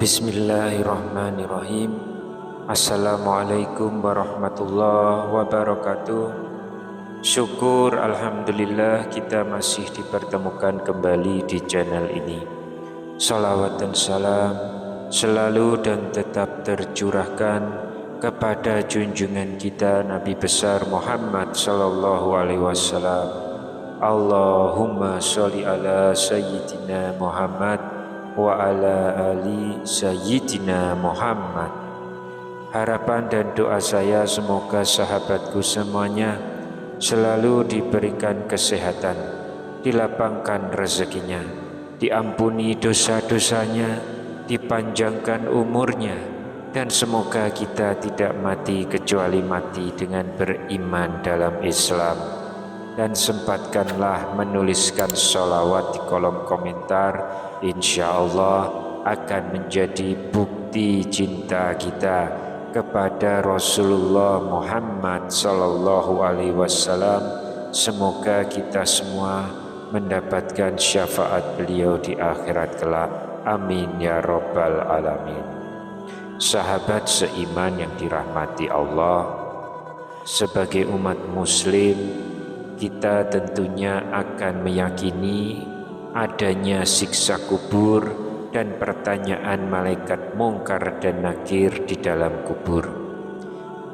Bismillahirrahmanirrahim. Assalamualaikum warahmatullahi wabarakatuh. Syukur alhamdulillah kita masih dipertemukan kembali di channel ini. Salawat dan salam selalu dan tetap tercurahkan kepada junjungan kita Nabi besar Muhammad sallallahu alaihi wasallam. Allahumma sholli ala sayyidina Muhammad wa ala ali sayyidina Muhammad. Harapan dan doa saya semoga sahabatku semuanya selalu diberikan kesehatan, dilapangkan rezekinya, diampuni dosa-dosanya, dipanjangkan umurnya, dan semoga kita tidak mati kecuali mati dengan beriman dalam Islam. Dan sempatkanlah menuliskan sholawat di kolom komentar, insya Allah akan menjadi bukti cinta kita kepada Rasulullah Muhammad sallallahu alaihi wasallam. Semoga kita semua mendapatkan syafaat beliau di akhirat kelak. Amin ya rabbal alamin. Sahabat seiman yang dirahmati Allah, sebagai umat muslim kita tentunya akan meyakini adanya siksa kubur dan pertanyaan malaikat Mungkar dan Nakir di dalam kubur.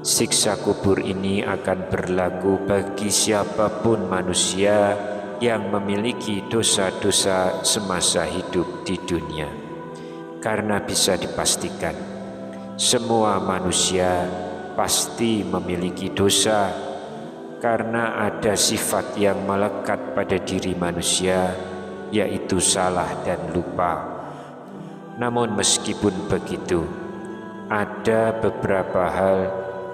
Siksa kubur ini akan berlaku bagi siapapun manusia yang memiliki dosa-dosa semasa hidup di dunia. Karena bisa dipastikan semua manusia pasti memiliki dosa, karena ada sifat yang melekat pada diri manusia, yaitu salah dan lupa. Namun meskipun begitu, ada beberapa hal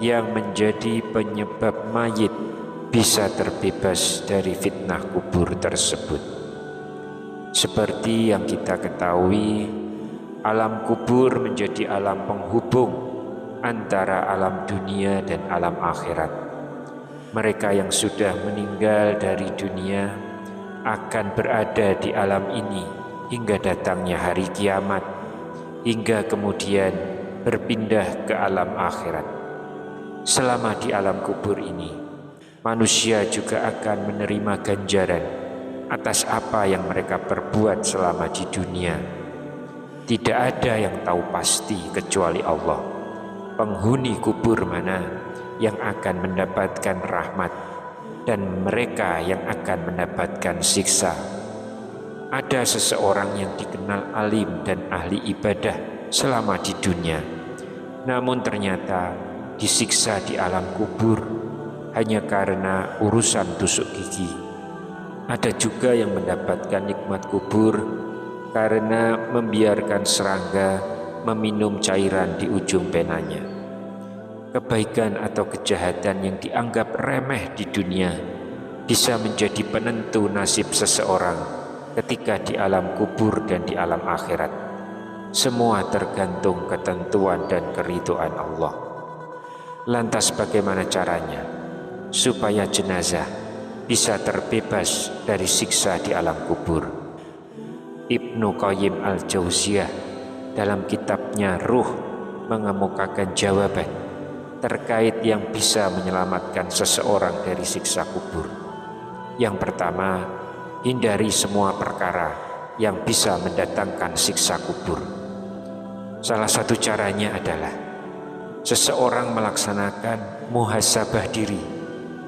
yang menjadi penyebab mayit bisa terbebas dari fitnah kubur tersebut. Seperti yang kita ketahui, alam kubur menjadi alam penghubung antara alam dunia dan alam akhirat. Mereka yang sudah meninggal dari dunia akan berada di alam ini hingga datangnya hari kiamat, hingga kemudian berpindah ke alam akhirat. Selama di alam kubur ini, manusia juga akan menerima ganjaran atas apa yang mereka perbuat selama di dunia. Tidak ada yang tahu pasti kecuali Allah, penghuni kubur mana yang akan mendapatkan rahmat dan mereka yang akan mendapatkan siksa. Ada seseorang yang dikenal alim dan ahli ibadah selama di dunia, namun ternyata disiksa di alam kubur hanya karena urusan tusuk gigi. Ada juga yang mendapatkan nikmat kubur karena membiarkan serangga meminum cairan di ujung penanya. Kebaikan atau kejahatan yang dianggap remeh di dunia bisa menjadi penentu nasib seseorang ketika di alam kubur dan di alam akhirat. Semua tergantung ketentuan dan keridhaan Allah. Lantas bagaimana caranya supaya jenazah bisa terbebas dari siksa di alam kubur? Ibnu Qayyim al-Jauziyah dalam kitabnya Ruh mengemukakan jawaban terkait yang bisa menyelamatkan seseorang dari siksa kubur. Yang pertama, hindari semua perkara yang bisa mendatangkan siksa kubur. Salah satu caranya adalah seseorang melaksanakan muhasabah diri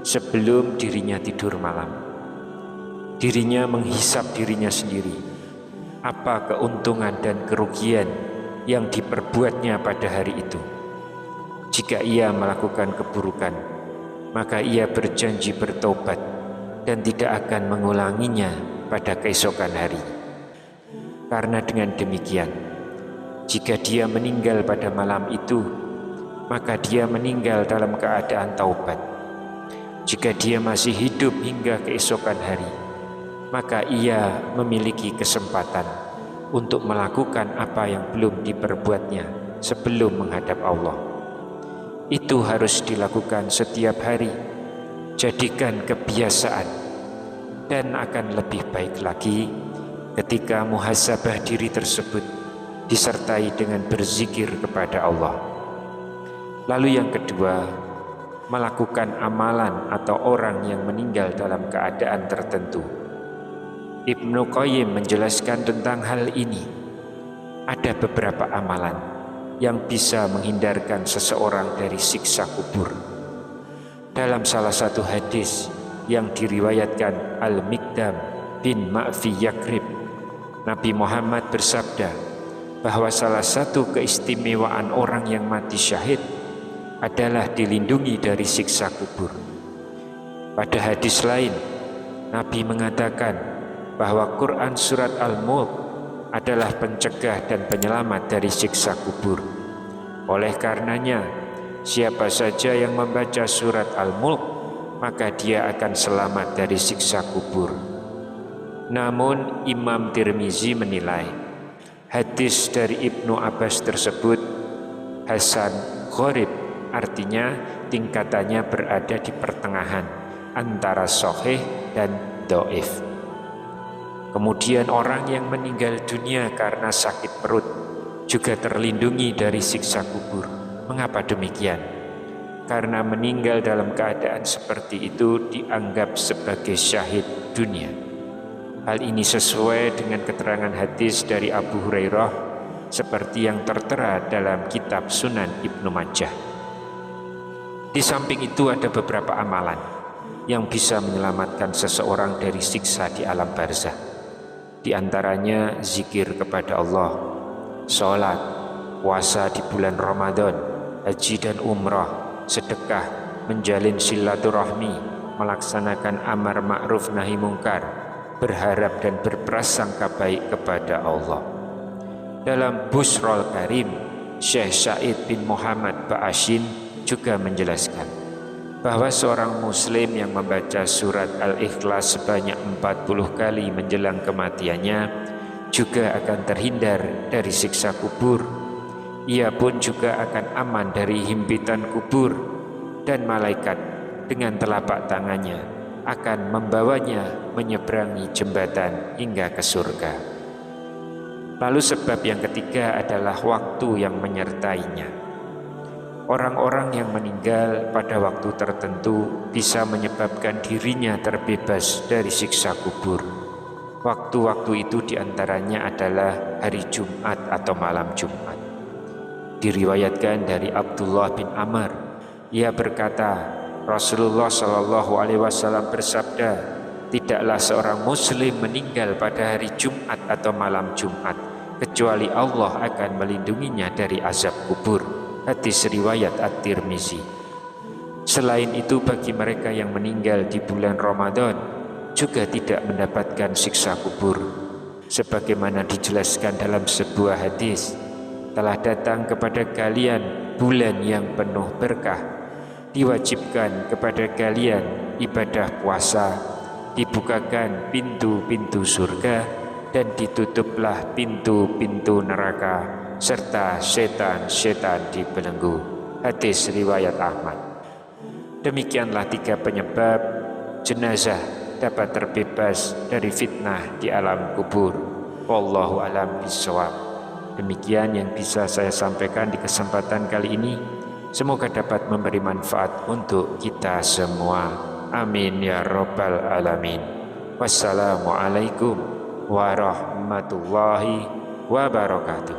sebelum dirinya tidur malam. Dirinya menghisap dirinya sendiri, apa keuntungan dan kerugian yang diperbuatnya pada hari itu. Jika ia melakukan keburukan, maka ia berjanji bertobat dan tidak akan mengulanginya pada keesokan hari. Karena dengan demikian, jika dia meninggal pada malam itu, maka dia meninggal dalam keadaan taubat. Jika dia masih hidup hingga keesokan hari, maka ia memiliki kesempatan untuk melakukan apa yang belum diperbuatnya sebelum menghadap Allah. Itu harus dilakukan setiap hari. Jadikan kebiasaan, dan akan lebih baik lagi ketika muhasabah diri tersebut disertai dengan berzikir kepada Allah. Lalu yang kedua, melakukan amalan atau orang yang meninggal dalam keadaan tertentu. Ibnu Qayyim menjelaskan tentang hal ini. Ada beberapa amalan yang bisa menghindarkan seseorang dari siksa kubur. Dalam salah satu hadis yang diriwayatkan Al-Mikdam bin Ma'fi Yakrib, Nabi Muhammad bersabda bahwa salah satu keistimewaan orang yang mati syahid adalah dilindungi dari siksa kubur. Pada hadis lain, Nabi mengatakan bahwa Quran surat Al-Mulk adalah pencegah dan penyelamat dari siksa kubur. Oleh karenanya, siapa saja yang membaca surat Al-Mulk, maka dia akan selamat dari siksa kubur. Namun Imam Tirmizi menilai hadis dari Ibnu Abbas tersebut hasan gharib, artinya tingkatannya berada di pertengahan antara sahih dan dhaif. Kemudian orang yang meninggal dunia karena sakit perut juga terlindungi dari siksa kubur. Mengapa demikian? Karena meninggal dalam keadaan seperti itu dianggap sebagai syahid dunia. Hal ini sesuai dengan keterangan hadis dari Abu Hurairah seperti yang tertera dalam kitab Sunan Ibnu Majah. Di samping itu ada beberapa amalan yang bisa menyelamatkan seseorang dari siksa di alam barzakh. Di antaranya zikir kepada Allah, sholat, puasa di bulan Ramadan, haji dan umrah, sedekah, menjalin silaturahmi, melaksanakan amar ma'ruf nahi mungkar, berharap dan berprasangka baik kepada Allah. Dalam Busrul Karim, Syekh Said bin Muhammad Ba'ashin juga menjelaskan bahwa seorang muslim yang membaca surat Al-Ikhlas sebanyak 40 kali menjelang kematiannya juga akan terhindar dari siksa kubur. Ia pun juga akan aman dari himpitan kubur, dan malaikat dengan telapak tangannya akan membawanya menyeberangi jembatan hingga ke surga. Lalu sebab yang ketiga adalah waktu yang menyertainya. Orang-orang yang meninggal pada waktu tertentu bisa menyebabkan dirinya terbebas dari siksa kubur. Waktu-waktu itu diantaranya adalah hari Jumat atau malam Jumat. Diriwayatkan dari Abdullah bin Amr, ia berkata, Rasulullah SAW bersabda, tidaklah seorang muslim meninggal pada hari Jumat atau malam Jumat, kecuali Allah akan melindunginya dari azab kubur. Hadis riwayat At-Tirmizi. Selain itu, bagi mereka yang meninggal di bulan Ramadan juga tidak mendapatkan siksa kubur. Sebagaimana dijelaskan dalam sebuah hadis, telah datang kepada kalian bulan yang penuh berkah, diwajibkan kepada kalian ibadah puasa, dibukakan pintu-pintu surga, dan ditutuplah pintu-pintu neraka, serta setan-setan dibelenggu. Hadis riwayat Ahmad. Demikianlah 3 penyebab jenazah dapat terbebas dari fitnah di alam kubur. Wallahu a'lam bishawab. Demikian yang bisa saya sampaikan di kesempatan kali ini. Semoga dapat memberi manfaat untuk kita semua. Amin ya rabbal alamin. Wassalamualaikum warahmatullahi wabarakatuh.